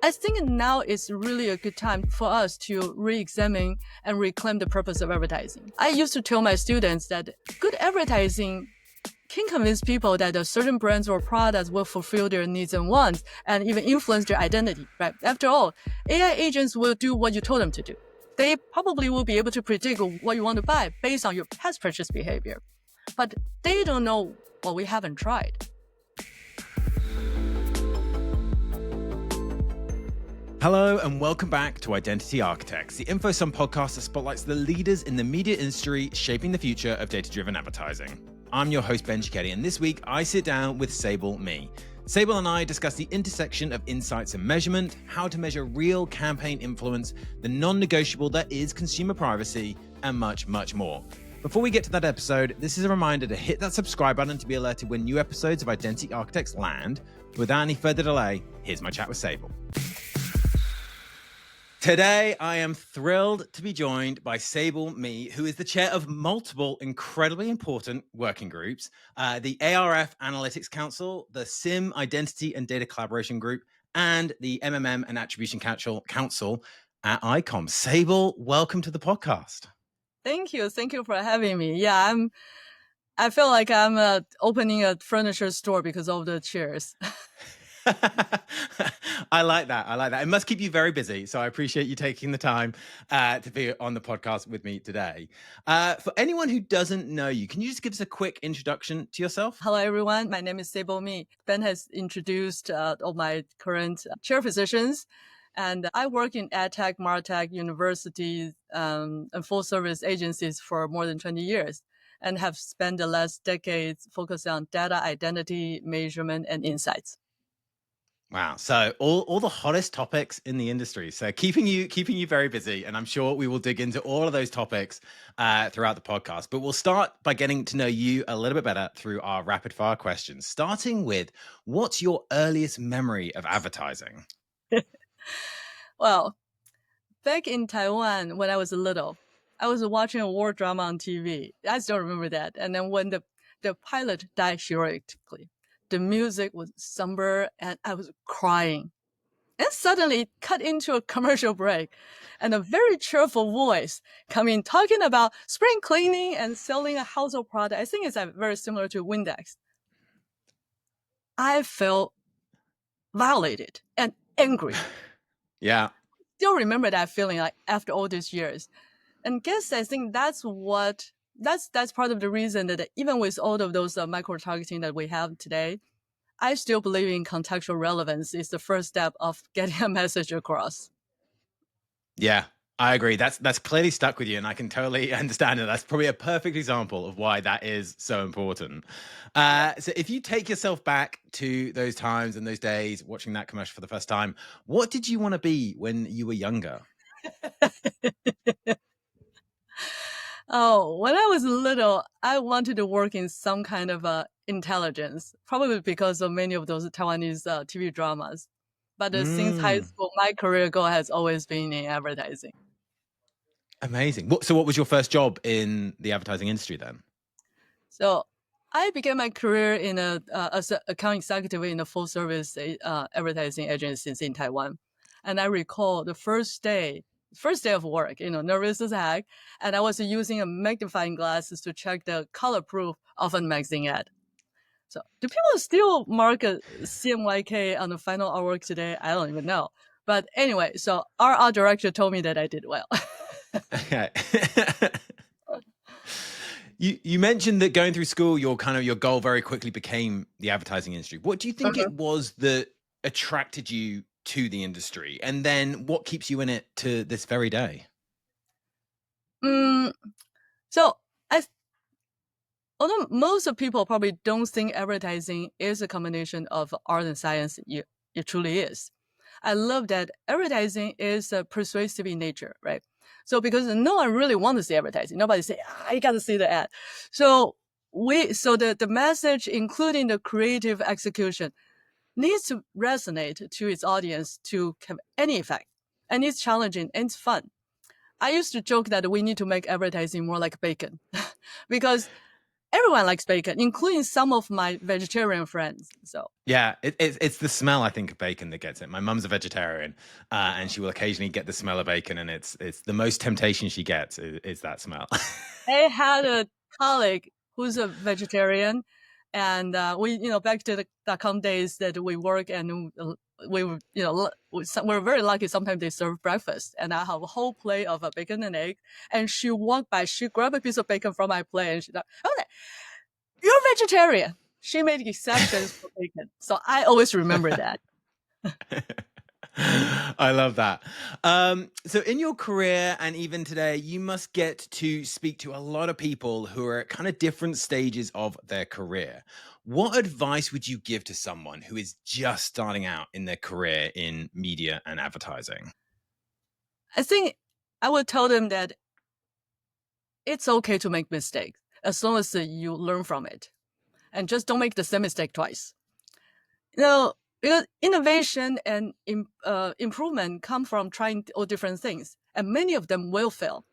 I think now is really a good time for us to re-examine and reclaim the purpose of advertising. I used to tell my students that good advertising can convince people that a certain brands or products will fulfill their needs and wants and even influence their identity, right? After all, AI agents will do what you told them to do. They probably will be able to predict what you want to buy based on your past purchase behavior. But they don't know what we haven't tried. Hello and welcome back to Identity Architects, the InfoSum podcast that spotlights the leaders in the media industry shaping the future of data-driven advertising. I'm your host, Ben Cicchetti, and this week I sit down with Sable Mi. Sable and I discuss the intersection of insights and measurement, how to measure real campaign influence, the non-negotiable that is consumer privacy, and much, much more. Before we get to that episode, this is a reminder to hit that subscribe button to be alerted when new episodes of Identity Architects land. Without any further delay, here's my chat with Sable. Today, I am thrilled to be joined by Sable Mi, who is the chair of multiple incredibly important working groups, the ARF Analytics Council, the SIM Identity and Data Collaboration Group, and the MMM and Attribution Council at ICOM. Sable, welcome to the podcast. Thank you. Thank you for having me. Yeah, I feel like I'm opening a furniture store because of the chairs. I like that. It must keep you very busy. So I appreciate you taking the time to be on the podcast with me today. For anyone who doesn't know you, can you just give us a quick introduction to yourself? Hello, everyone. My name is Sable Mi. Ben has introduced all my current chair positions. And I work in EdTech, MarTech, universities, and full-service agencies for more than 20 years and have spent the last decades focusing on data, identity, measurement, and insights. Wow. So all the hottest topics in the industry. So keeping you very busy. And I'm sure we will dig into all of those topics throughout the podcast. But we'll start by getting to know you a little bit better through our rapid fire questions, starting with what's your earliest memory of advertising? Well, back in Taiwan, when I was little, I was watching a war drama on TV. I still remember that. And then when the pilot died heroically, the music was somber and I was crying. And suddenly it cut into a commercial break and a very cheerful voice coming talking about spring cleaning and selling a household product. I think it's very similar to Windex. I felt violated and angry. Yeah. Still remember that feeling like after all these years. And I think that's part of the reason that even with all of those micro-targeting that we have today, I still believe in contextual relevance is the first step of getting a message across. Yeah, I agree. That's clearly stuck with you, and I can totally understand it. That's probably a perfect example of why that is so important. So if you take yourself back to those times and those days, watching that commercial for the first time, what did you want to be when you were younger? Oh, when I was little, I wanted to work in some kind of intelligence, probably because of many of those Taiwanese TV dramas. But since high school, my career goal has always been in advertising. Amazing. So what was your first job in the advertising industry then? So I began my career as an account executive in a full-service advertising agencies in Taiwan. And I recall the first day of work, nervous as heck. And I was using a magnifying glasses to check the color proof of a magazine ad. So do people still mark a CMYK on the final hour today? I don't even know. But anyway, so our art director told me that I did well. Okay. You mentioned that going through school, your goal very quickly became the advertising industry. What do you think it was that attracted you to the industry? And then what keeps you in it to this very day? So although most of people probably don't think advertising is a combination of art and science, it truly is. I love that advertising is persuasive in nature, right? So because no one really wants to see advertising, nobody say, you got to see the ad. So the message, including the creative execution, needs to resonate to its audience to have any effect. And it's challenging and it's fun. I used to joke that we need to make advertising more like bacon because everyone likes bacon, including some of my vegetarian friends. So Yeah, it's the smell, I think, of bacon that gets it. My mum's a vegetarian, and she will occasionally get the smell of bacon, and it's the most temptation she gets is that smell. I had a colleague who's a vegetarian, and we, back to the .com days that we work, and we were, we're very lucky. Sometimes they serve breakfast, and I have a whole plate of a bacon and egg. And she walked by, she grabbed a piece of bacon from my plate, and she's like, "Okay, you're vegetarian." She made exceptions for bacon, so I always remember that. I love that. So, in your career and even today, you must get to speak to a lot of people who are at kind of different stages of their career. What advice would you give to someone who is just starting out in their career in media and advertising? I think I would tell them that it's okay to make mistakes as long as you learn from it, and just don't make the same mistake twice. Because innovation and improvement come from trying all different things, and many of them will fail.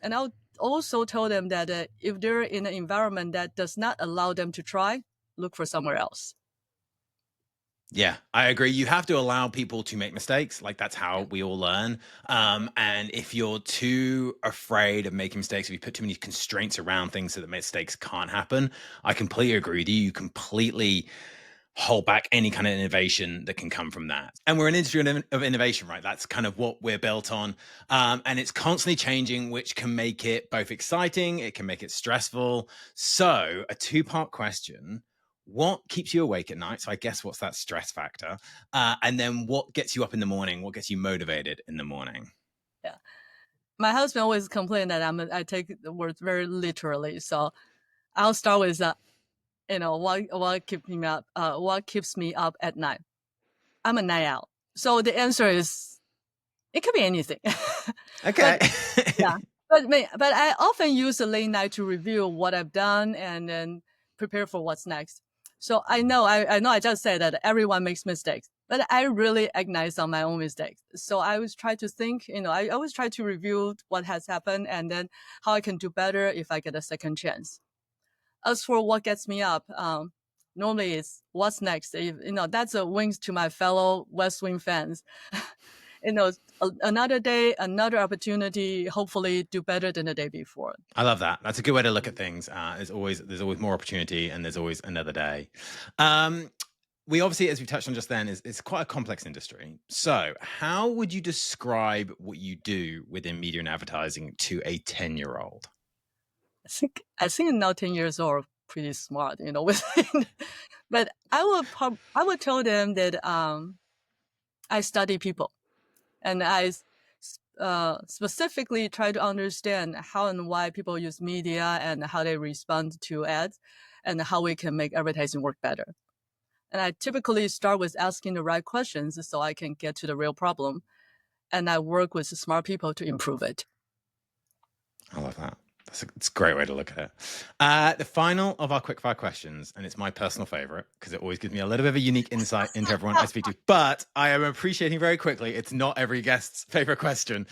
And I'll also tell them that if they're in an environment that does not allow them to try, look for somewhere else. Yeah, I agree. You have to allow people to make mistakes. Like that's how Yeah. we all learn. And if you're too afraid of making mistakes, if you put too many constraints around things so that mistakes can't happen, I completely agree with you. You completely hold back any kind of innovation that can come from that. And we're an industry of innovation, right? That's kind of what we're built on. And it's constantly changing, which can make it both exciting, it can make it stressful. So, a two-part question. What keeps you awake at night? So, I guess what's that stress factor? And then what gets you up in the morning? What gets you motivated in the morning? Yeah. My husband always complained that I take the words very literally. So I'll start with what keeps me up at night. I'm a night owl. So the answer is it could be anything. Okay. But yeah, but I often use the late night to review what I've done and then prepare for what's next. So I know I just said that everyone makes mistakes, but I really agonize on my own mistakes. So I always try to think, I always try to review what has happened and then how I can do better if I get a second chance. As for what gets me up, normally it's what's next. That's a wings to my fellow West Wing fans. Another day, another opportunity, hopefully do better than the day before. I love that. That's a good way to look at things. There's always more opportunity, and there's always another day. Um, we obviously, as we touched on just then, it's quite a complex industry. So, how would you describe what you do within media and advertising to a 10-year-old? I think now 10 years old are pretty smart, within, but I would tell them that I study people, and I specifically try to understand how and why people use media and how they respond to ads and how we can make advertising work better. And I typically start with asking the right questions so I can get to the real problem. And I work with smart people to improve it. I love that. It's a great way to look at it. The final of our quickfire questions, and it's my personal favorite because it always gives me a little bit of a unique insight into everyone I speak to. But I am appreciating very quickly, it's not every guest's favorite question.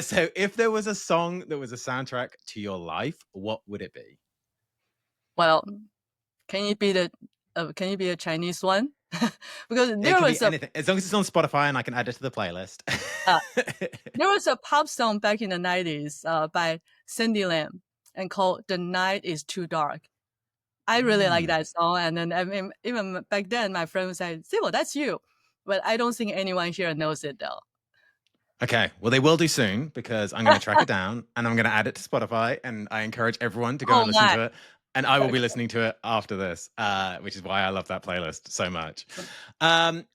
So, if there was a song that was a soundtrack to your life, what would it be? Well, can you be a Chinese one? Because It there can be was a anything, as long as it's on Spotify and I can add it to the playlist. uh, there was a pop song back in the 90s by Cindy Lam and called "The Night Is Too Dark." I really like Mm. that song, and then I mean, even back then, my friend would say, "Sable, that's you," but I don't think anyone here knows it though. Okay, well, they will do soon because I'm going to track it down and I'm going to add it to Spotify. And I encourage everyone to go Oh and listen my! to it. And I will be Okay. listening to it after this, which is why I love that playlist so much.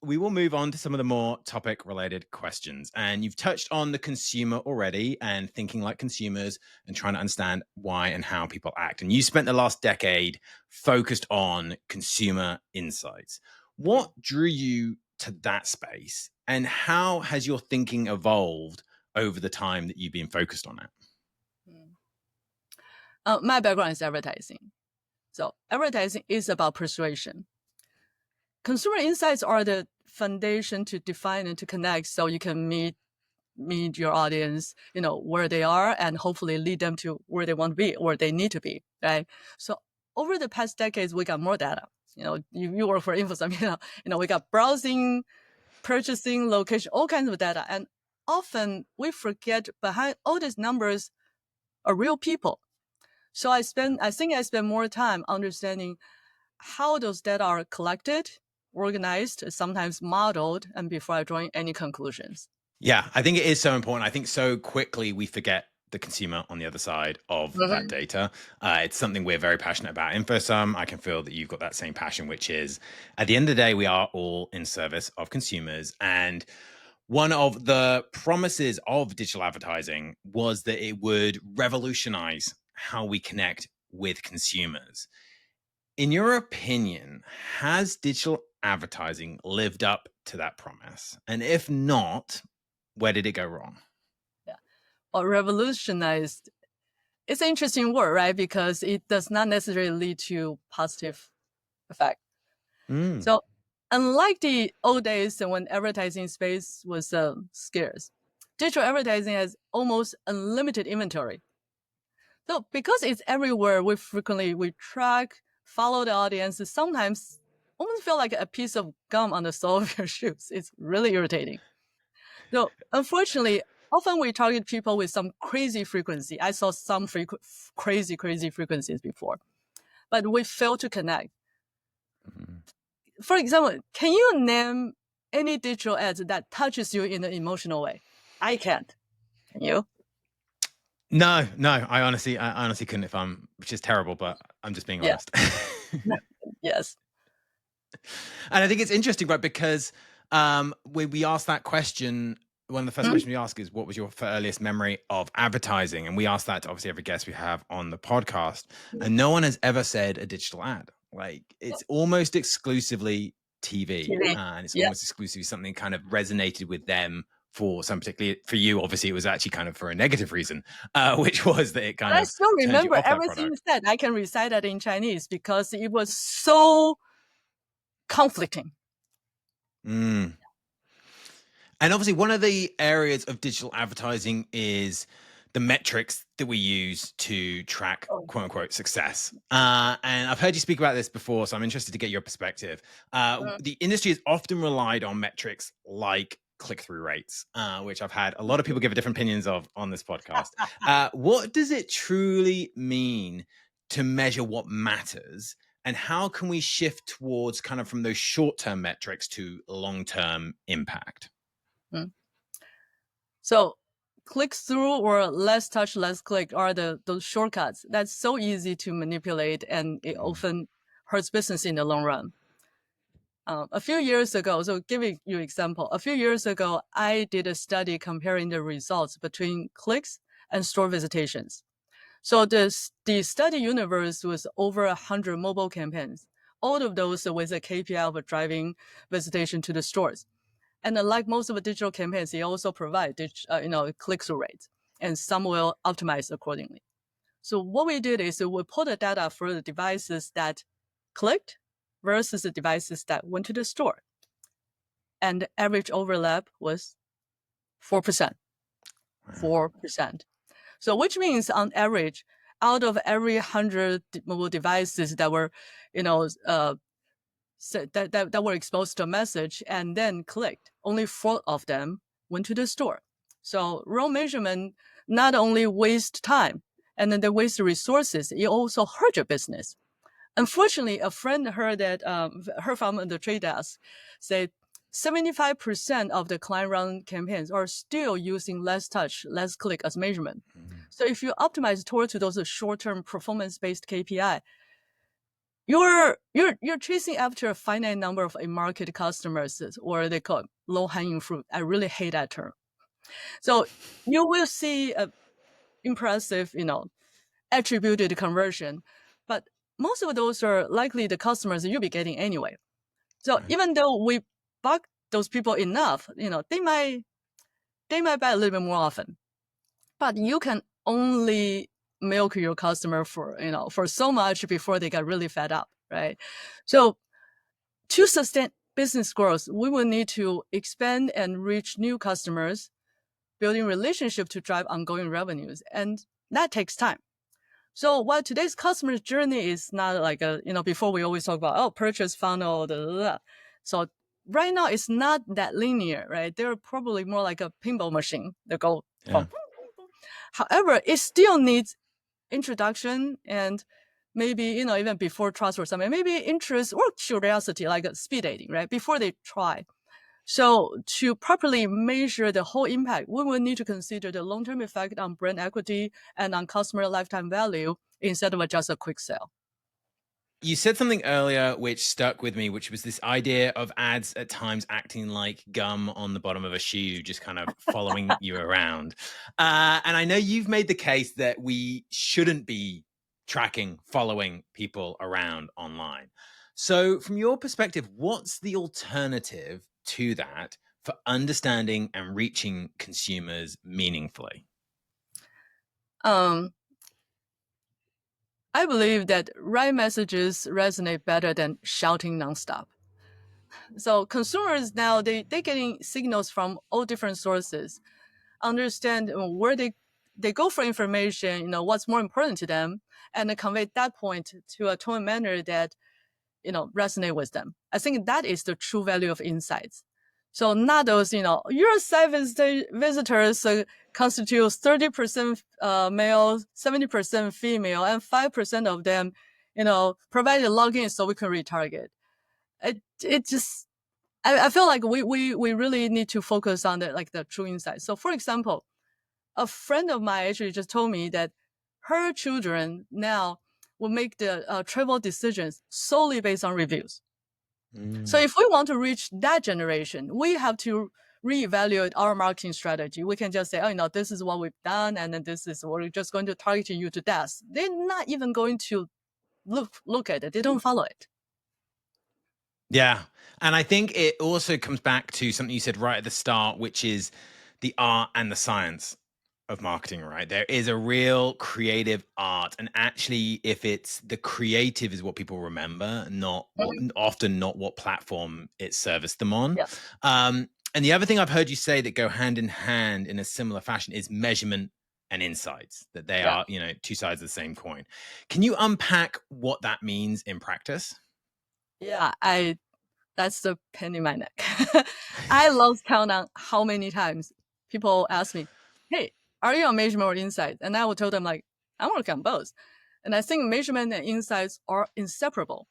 We will move on to some of the more topic related questions. And you've touched on the consumer already and thinking like consumers and trying to understand why and how people act. And you spent the last decade focused on consumer insights. What drew you to that space, and how has your thinking evolved over the time that you've been focused on it? Mm. My background is advertising, so advertising is about persuasion. Consumer insights are the foundation to define and to connect, so you can meet your audience, where they are, and hopefully lead them to where they want to be, where they need to be, right? So over the past decades, we got more data. You work for InfoSum, we got browsing, purchasing, location, all kinds of data. And often we forget behind all these numbers are real people. So I think I spend more time understanding how those data are collected, organized, sometimes modeled, and before I draw any conclusions. Yeah, I think it is so important. I think so quickly we forget the consumer on the other side of that Mm-hmm. data. It's something we're very passionate about. InfoSum, I can feel that you've got that same passion, which is at the end of the day, we are all in service of consumers. And one of the promises of digital advertising was that it would revolutionize how we connect with consumers. In your opinion, has digital advertising lived up to that promise? And if not, where did it go wrong? Yeah. Or revolutionized. It's an interesting word, right? Because it does not necessarily lead to positive effect. Mm. So unlike the old days when advertising space was scarce, digital advertising has almost unlimited inventory. So because it's everywhere, we track, follow the audience. Sometimes almost feel like a piece of gum on the sole of your shoes. It's really irritating. So unfortunately, often we target people with some crazy frequency. I saw some crazy frequencies before, but we fail to connect. Mhm. For example, can you name any digital ads that touches you in an emotional way? I can't. Can you? No, I honestly couldn't if which is terrible, but I'm just being Yeah. honest. Yes. And I think it's interesting, right? Because when we asked that question, one of the first Mhm. questions we ask is, what was your earliest memory of advertising? And we ask that to obviously every guest we have on the podcast. And no one has ever said a digital ad. Like it's almost exclusively TV. TV. And it's Yeah. almost exclusively something kind of resonated with them for some particularly, for you, obviously, it was actually kind of for a negative reason, which was that it But kind I of still turned you remember off that everything you product. said. I can recite that in Chinese because it was so conflicting. Mm. And obviously, one of the areas of digital advertising is the metrics that we use to track Oh. quote unquote success. And I've heard you speak about this before, so I'm interested to get your perspective. The industry has often relied on metrics like click through rates, which I've had a lot of people give different opinions of on this podcast. What does it truly mean to measure what matters? And how can we shift towards kind of from those short term metrics to long term impact? Mm. So click through or less touch, less click are those shortcuts. That's so easy to manipulate and it Mm. often hurts business in the long run. A few years ago, so giving you example, a few years ago, I did a study comparing the results between clicks and store visitations. So the study universe was over 100 mobile campaigns, all of those with a KPI of driving visitation to the stores. And like most of the digital campaigns, they also provide click-through rates, and some will optimize accordingly. So what we did is we pulled the data for the devices that clicked versus the devices that went to the store. And the average overlap was 4%. 4%. So which means on average, out of every 100 mobile devices that were, that were exposed to a message and then clicked, only 4 of them went to the store. So raw measurement not only waste time and then they waste resources, it also hurt your business. Unfortunately, a friend heard from the trade desk said 75% of the client run campaigns are still using less touch, less click as measurement. Mm. So if you optimize towards those short-term performance-based KPI, you're chasing after a finite number of market customers, or they call it low-hanging fruit. I really hate that term. So you will see a impressive, attributed conversion, but most of those are likely the customers you'll be getting anyway. So Right. even though we bug those people enough, they might buy a little bit more often, but you can only milk your customer for so much before they get really fed up, right? So to sustain business growth, we will need to expand and reach new customers, building relationship to drive ongoing revenues, and that takes time. So while today's customer journey is not like before we always talk about, purchase funnel, da, da, da. So right now it's not that linear, right? They're probably more like a pinball machine. They go Yeah. from, however, it still needs introduction and maybe, even before trust or something, maybe interest or curiosity, like a speed dating, right? Before they try. So to properly measure the whole impact, we will need to consider the long-term effect on brand equity and on customer lifetime value instead of just a quick sale. You said something earlier which stuck with me, which was this idea of ads at times acting like gum on the bottom of a shoe, just kind of following you around. And I know you've made the case that we shouldn't be tracking, following people around online. So, from your perspective, what's the alternative to that for understanding and reaching consumers meaningfully? Um, I believe that right messages resonate better than shouting nonstop. So consumers now, they getting signals from all different sources, understand where they go for information, what's more important to them, and then convey that point to a tone manner that resonate with them. I think that is the true value of insights. So not those, your site visitors constitute 30% male, 70% female, and 5% of them, provided login so we can retarget. It just, I feel like we really need to focus on the true insight. So for example, a friend of mine actually just told me that her children now will make the travel decisions solely based on reviews. So Mm. if we want to reach that generation, we have to reevaluate our marketing strategy. We can just say, this is what we've done, and then this is what we're just going to target you to death. They're not even going to look at it. They don't follow it. Yeah. And I think it also comes back to something you said right at the start, which is the art and the science of marketing, right? There is a real creative art. And actually, if it's the creative is what people remember, not what, Mhm. often not what platform it serviced them on. Yeah, And the other thing I've heard you say that go hand in hand in a similar fashion is measurement and insights, that they yeah, are, two sides of the same coin. Can you unpack what that means in practice? yeah. That's the pain in my neck. I lost count on how many times people ask me, "Hey, are you on measurement or insight?" And I will tell them like, "I'm working on both." And I think measurement and insights are inseparable.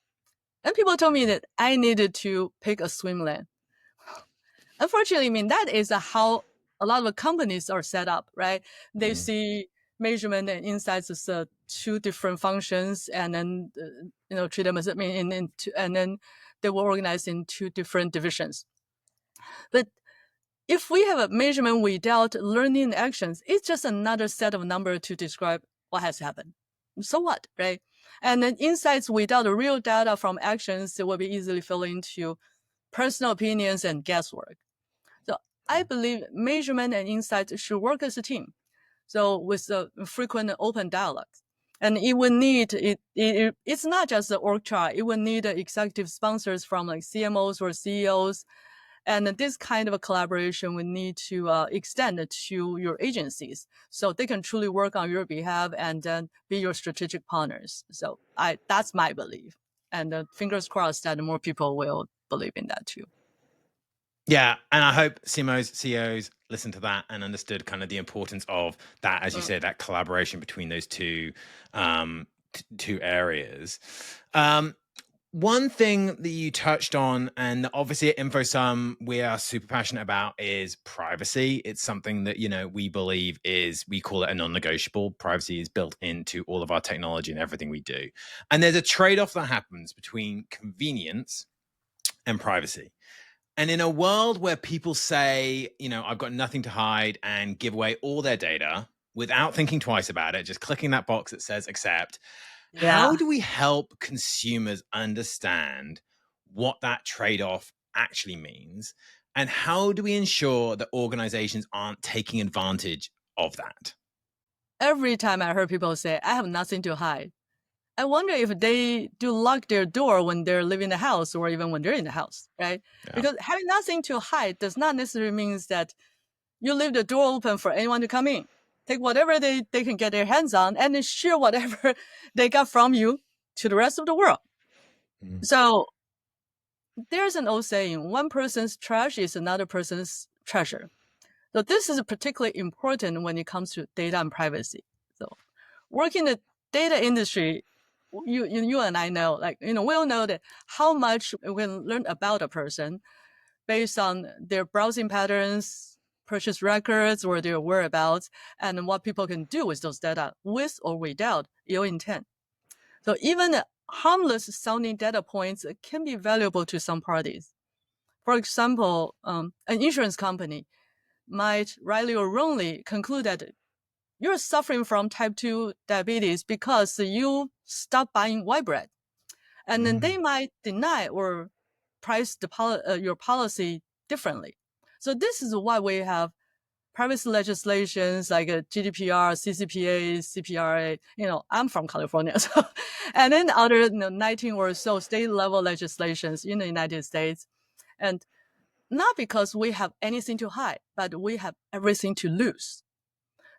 And people told me that I needed to pick a swim lane. Unfortunately, I mean, that is how a lot of companies are set up, right? They Mm. see measurement and insights as two different functions, and then treat them as and then they were organized in two different divisions. But if we have a measurement without learning actions, it's just another set of numbers to describe what has happened. So what, right? And then insights without the real data from actions will be easily fell into personal opinions and guesswork. So I believe measurement and insights should work as a team. So with the frequent open dialogues. And it will need it's not just the org chart. It will need executive sponsors from like CMOs or CEOs, and this kind of a collaboration we need to extend to your agencies so they can truly work on your behalf and then be your strategic partners. So that's my belief. And fingers crossed that more people will believe in that too. Yeah, and I hope CMOs, CEOs listened to that and understood kind of the importance of that, as you Mm. say, that collaboration between those two areas. One thing that you touched on, and obviously at InfoSum, we are super passionate about is privacy. It's something that, we believe we call it a non-negotiable. Privacy is built into all of our technology and everything we do. And there's a trade-off that happens between convenience and privacy. And in a world where people say, I've got nothing to hide and give away all their data without thinking twice about it, just clicking that box that says accept, Yeah. how do we help consumers understand what that trade off actually means? And how do we ensure that organizations aren't taking advantage of that? Every time I heard people say, I have nothing to hide, I wonder if they do lock their door when they're leaving the house or even when they're in the house, right? Yeah. Because having nothing to hide does not necessarily mean that you leave the door open for anyone to come in. take whatever they can get their hands on and then share whatever they got from you to the rest of the world. Mm. So there's an old saying, one person's trash is another person's treasure. So this is particularly important when it comes to data and privacy. So working in the data industry, you and I know, we all know that how much we can learn about a person based on their browsing patterns, purchase records, or their whereabouts, and what people can do with those data, with or without ill intent. So even harmless sounding data points can be valuable to some parties. For example, an insurance company might rightly or wrongly conclude that you're suffering from type 2 diabetes because you stopped buying white bread. And then they Mm. might deny or price your policy differently. So this is why we have privacy legislations like GDPR, CCPA, CPRA. I'm from California, so, and then other 19 or so state level legislations in the United States. And not because we have anything to hide, but we have everything to lose.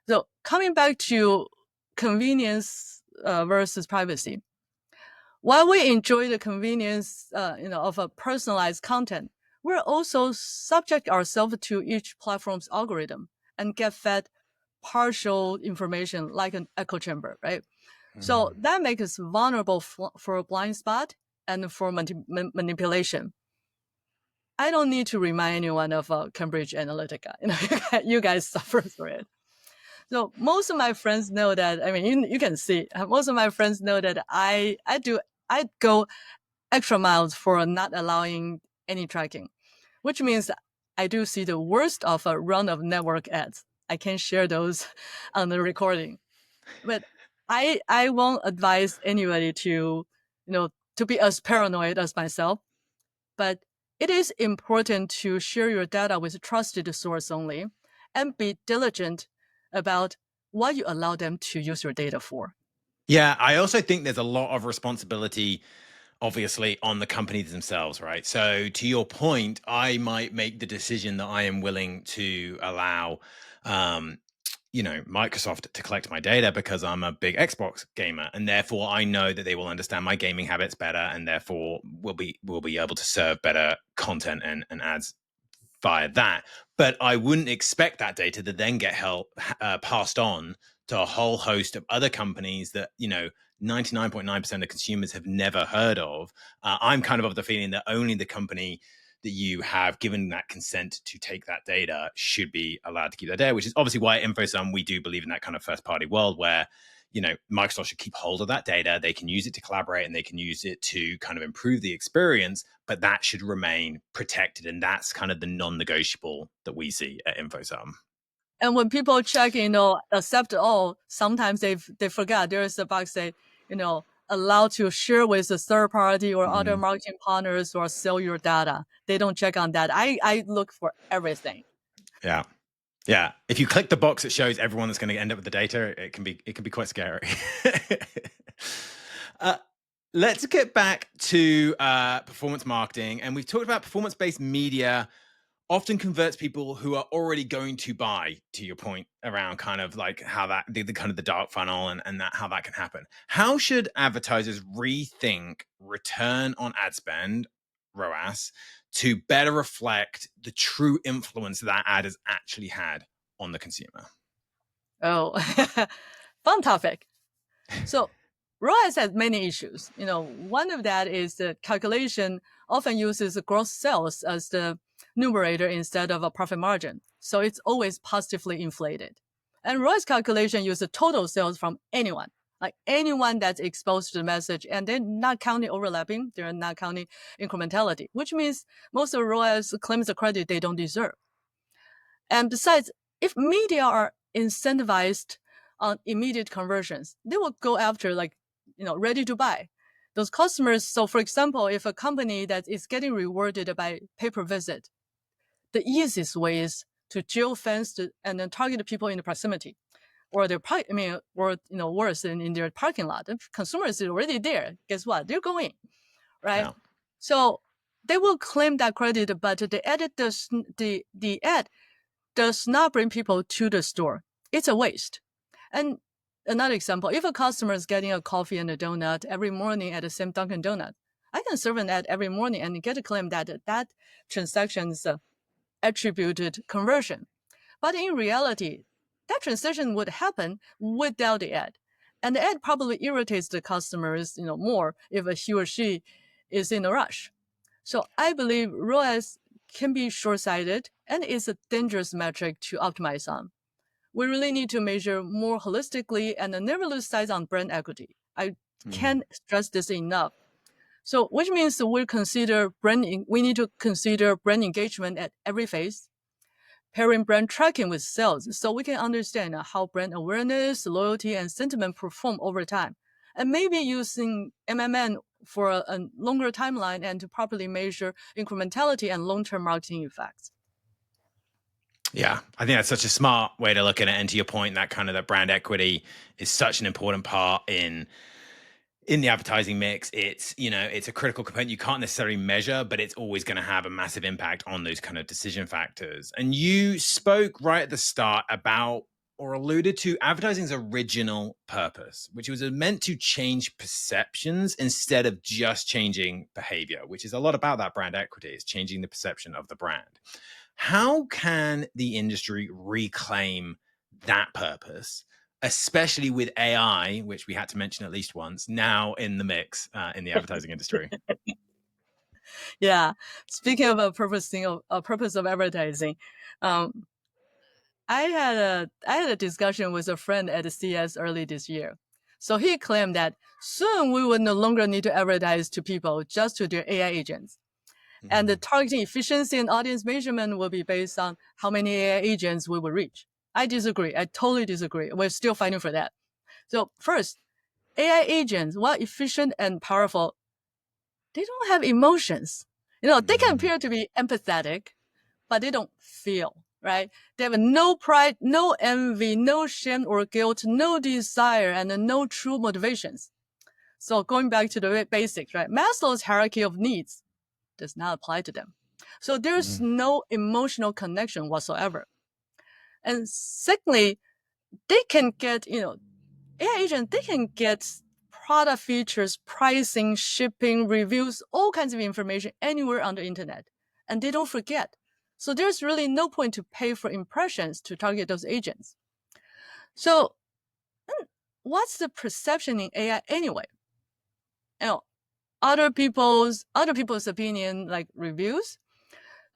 So coming back to convenience versus privacy, while we enjoy the convenience, of a personalized content, we're also subject ourselves to each platform's algorithm and get fed partial information like an echo chamber, right? So Mm. that makes us vulnerable for a blind spot and for manipulation. I don't need to remind anyone of Cambridge Analytica. You guys suffer through it. So most of my friends know that. I mean, you can see most of my friends know that I go extra miles for not allowing any tracking, which means I do see the worst of a run of network ads. I can share those on the recording, but I won't advise anybody to be as paranoid as myself. But it is important to share your data with a trusted source only and be diligent about what you allow them to use your data for. Yeah, I also think there's a lot of responsibility, obviously, on the companies themselves, right? So, to your point, I might make the decision that I am willing to allow, um, Microsoft to collect my data because I'm a big Xbox gamer, and therefore I know that they will understand my gaming habits better, and therefore will be able to serve better content and ads via that. But I wouldn't expect that data to then get passed on to a whole host of other companies that 99.9% of consumers have never heard of. I'm kind of the feeling that only the company that you have given that consent to take that data should be allowed to keep that data, which is obviously why at InfoSum we do believe in that kind of first party world where Microsoft should keep hold of that data. They can use it to collaborate and they can use it to kind of improve the experience, but that should remain protected. And that's kind of the non-negotiable that we see at InfoSum. And when people check, accept all, sometimes they forget there's a box say, allowed to share with a third party or other Mm. marketing partners or sell your data. They don't check on that. I look for everything. Yeah. Yeah. If you click the box that shows everyone that's going to end up with the data, it can be quite scary. uh, let's get back to performance marketing. And we've talked about performance-based media often converts people who are already going to buy, to your point around kind of like how that the kind of the dark funnel and that how that can happen. How should advertisers rethink return on ad spend, ROAS, to better reflect the true influence that ad has actually had on the consumer? Oh, fun topic. So ROAS has many issues. One of that is the calculation often uses gross sales as the numerator instead of a profit margin. So it's always positively inflated. And ROAS calculation uses total sales from anyone, like anyone that's exposed to the message, and they're not counting overlapping, they're not counting incrementality, which means most of ROAS claims a credit they don't deserve. And besides, if media are incentivized on immediate conversions, they will go after ready to buy those customers. So for example, if a company that is getting rewarded by pay-per-visit, the easiest way is to geo-fence and then target the people in the proximity or worse in their parking lot. If consumers are already there, guess what? They're going, right? Yeah. So they will claim that credit, but the ad does not bring people to the store. it's a waste. And another example, if a customer is getting a coffee and a donut every morning at the same Dunkin' Donut, I can serve an ad every morning and get a claim that that transaction is attributed conversion. But in reality, that transaction would happen without the ad. And the ad probably irritates the customers, more if he or she is in a rush. So I believe ROAS can be short-sighted and is a dangerous metric to optimize on. We really need to measure more holistically and never lose sight on brand equity. I Mm. can't stress this enough. So, which means we need to consider brand engagement at every phase, pairing brand tracking with sales so we can understand how brand awareness, loyalty, and sentiment perform over time. And maybe using MMN for a longer timeline and to properly measure incrementality and long-term marketing effects. Yeah, I think that's such a smart way to look at it. And to your point, that brand equity is such an important part in the advertising mix. It's a critical component you can't necessarily measure, but it's always going to have a massive impact on those kind of decision factors. And you spoke right at the start about, or alluded to, advertising's original purpose, which was meant to change perceptions instead of just changing behavior, which is a lot about that brand equity. It's changing the perception of the brand. How can the industry reclaim that purpose, especially with AI, which we had to mention at least once, now in the mix in the advertising industry? Yeah, speaking of a purpose of advertising, um, I had a discussion with a friend at the CS early this year. So he claimed that soon we would no longer need to advertise to people, just to their AI agents. And the Mhm. targeting efficiency and audience measurement will be based on how many AI agents we will reach. I disagree. I totally disagree. We're still fighting for that. So first, AI agents, while efficient and powerful, they don't have emotions. They can Mm. appear to be empathetic, but they don't feel, right? They have no pride, no envy, no shame or guilt, no desire, and no true motivations. So going back to the basics, right? Maslow's hierarchy of needs does not apply to them. So there's Mm. no emotional connection whatsoever. And secondly, they can get, AI agent, they can get product features, pricing, shipping, reviews, all kinds of information anywhere on the internet. And they don't forget. So there's really no point to pay for impressions to target those agents. So what's the perception in AI anyway? You know, other people's opinion, like reviews,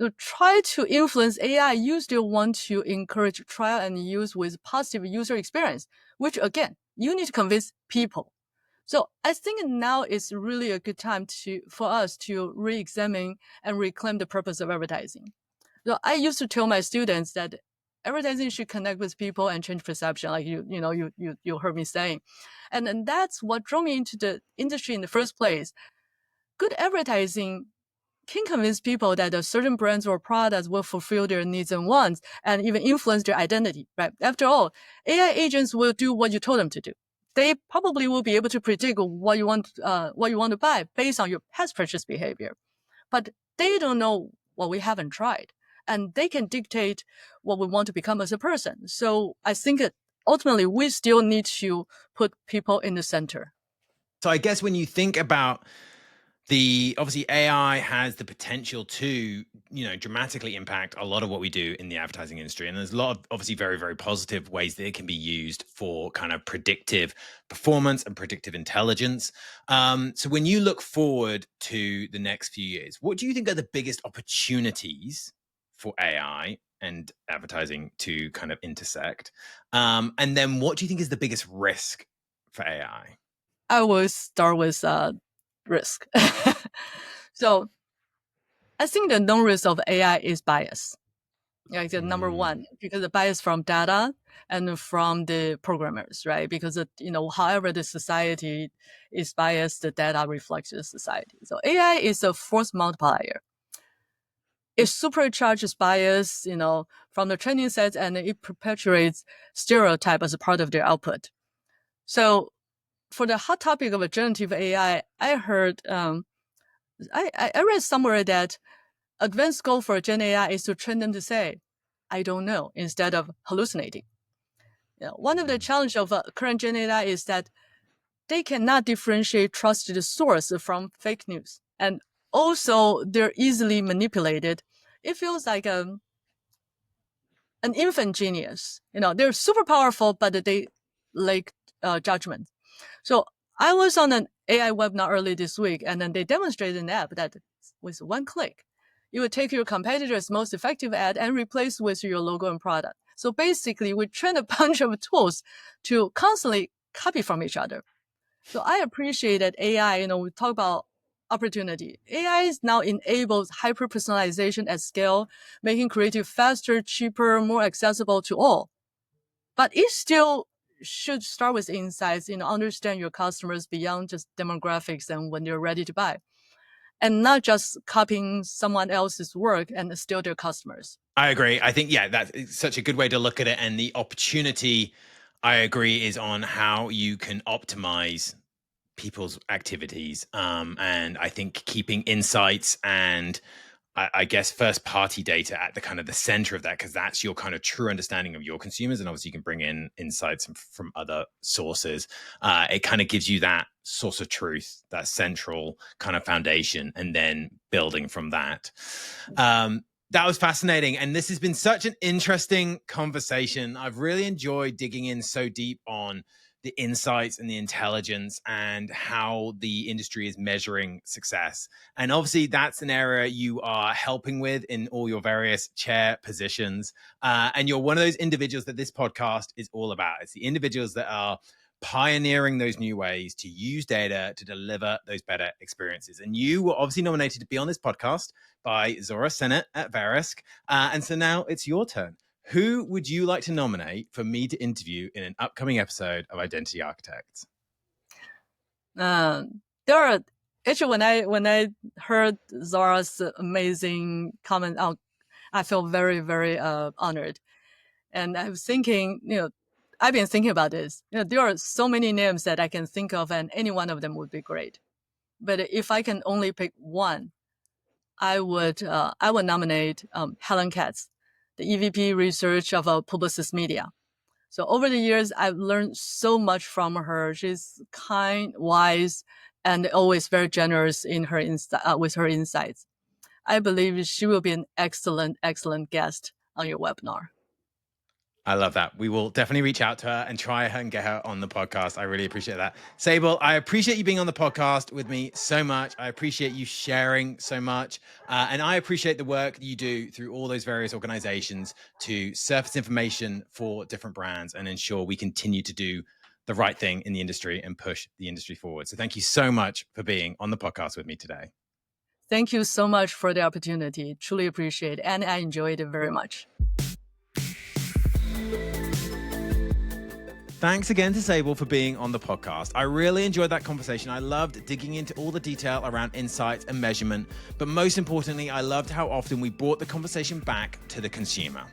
to try to influence AI, you still want to encourage trial and use with positive user experience, which again, you need to convince people. So I think now is really a good time for us to re-examine and reclaim the purpose of advertising. So I used to tell my students that advertising should connect with people and change perception, like you heard me saying, and that's what drew me into the industry in the first place. Good advertising can convince people that certain brands or products will fulfill their needs and wants and even influence their identity, right? After all, AI agents will do what you told them to do. They probably will be able to predict what you want to buy based on your past purchase behavior, but they don't know what we haven't tried, and they can dictate what we want to become as a person. So I think ultimately we still need to put people in the center. So I guess when you think about the obviously AI has the potential to dramatically impact a lot of what we do in the advertising industry, and there's a lot of obviously very, very positive ways that it can be used for kind of predictive performance and predictive intelligence. So when you look forward to the next few years, what do you think are the biggest opportunities for AI and advertising to kind of intersect, and then what do you think is the biggest risk for AI? I will start with risk. So I think the known risk of AI is bias. Like the number Mm. one, because the bias from data and from the programmers, right? Because however the society is biased, the data reflects the society. So AI is a force multiplier. It supercharges bias, from the training sets, and it perpetuates stereotype as a part of their output. So for the hot topic of generative AI, I heard, I read somewhere that advanced goal for Gen AI is to train them to say, I don't know, instead of hallucinating. One of the challenges of current Gen AI is that they cannot differentiate trusted source from fake news. And also, they're easily manipulated. It feels like an infant genius. They're super powerful, but they lack judgment. So I was on an AI webinar early this week, and then they demonstrated an app that with one click, it would take your competitor's most effective ad and replace with your logo and product. So basically, we train a bunch of tools to constantly copy from each other. So I appreciate that AI, we talk about opportunity. AI now enables hyper-personalization at scale, making creative faster, cheaper, more accessible to all. But it still should start with insights, understand your customers beyond just demographics and when they're ready to buy, and not just copying someone else's work and steal their customers. I agree. I think, that's such a good way to look at it. And the opportunity, I agree, is on how you can optimize people's activities. And I think keeping insights and I guess first party data at the kind of the center of that, because that's your kind of true understanding of your consumers. And obviously you can bring in insights from other sources. It kind of gives you that source of truth, that central kind of foundation, and then building from that. That was fascinating. And this has been such an interesting conversation. I've really enjoyed digging in so deep on the insights and the intelligence and how the industry is measuring success. And obviously that's an area you are helping with in all your various chair positions. And you're one of those individuals that this podcast is all about. It's the individuals that are pioneering those new ways to use data to deliver those better experiences. And you were obviously nominated to be on this podcast by Zora Sennett at Verisk. And so now it's your turn. Who would you like to nominate for me to interview in an upcoming episode of Identity Architects? There are actually when I heard Zora's amazing comment, I feel very, very honored. And I was thinking, I've been thinking about this. There are so many names that I can think of, and any one of them would be great. But if I can only pick one, I would nominate Helen Katz, the EVP research of Publicis Media. So over the years, I've learned so much from her. She's kind, wise, and always very generous in her with her insights. I believe she will be an excellent, excellent guest on your webinar. I love that. We will definitely reach out to her and try and get her on the podcast. I really appreciate that. Sable, I appreciate you being on the podcast with me so much. I appreciate you sharing so much. And I appreciate the work that you do through all those various organizations to surface information for different brands and ensure we continue to do the right thing in the industry and push the industry forward. So thank you so much for being on the podcast with me today. Thank you so much for the opportunity. Truly appreciate it. And I enjoyed it very much. Thanks again to Sable for being on the podcast. I really enjoyed that conversation. I loved digging into all the detail around insights and measurement, but most importantly, I loved how often we brought the conversation back to the consumer.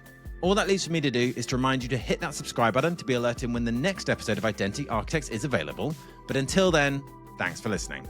All that leaves for me to do is to remind you to hit that subscribe button to be alerted when the next episode of Identity Architects is available. But until then, thanks for listening.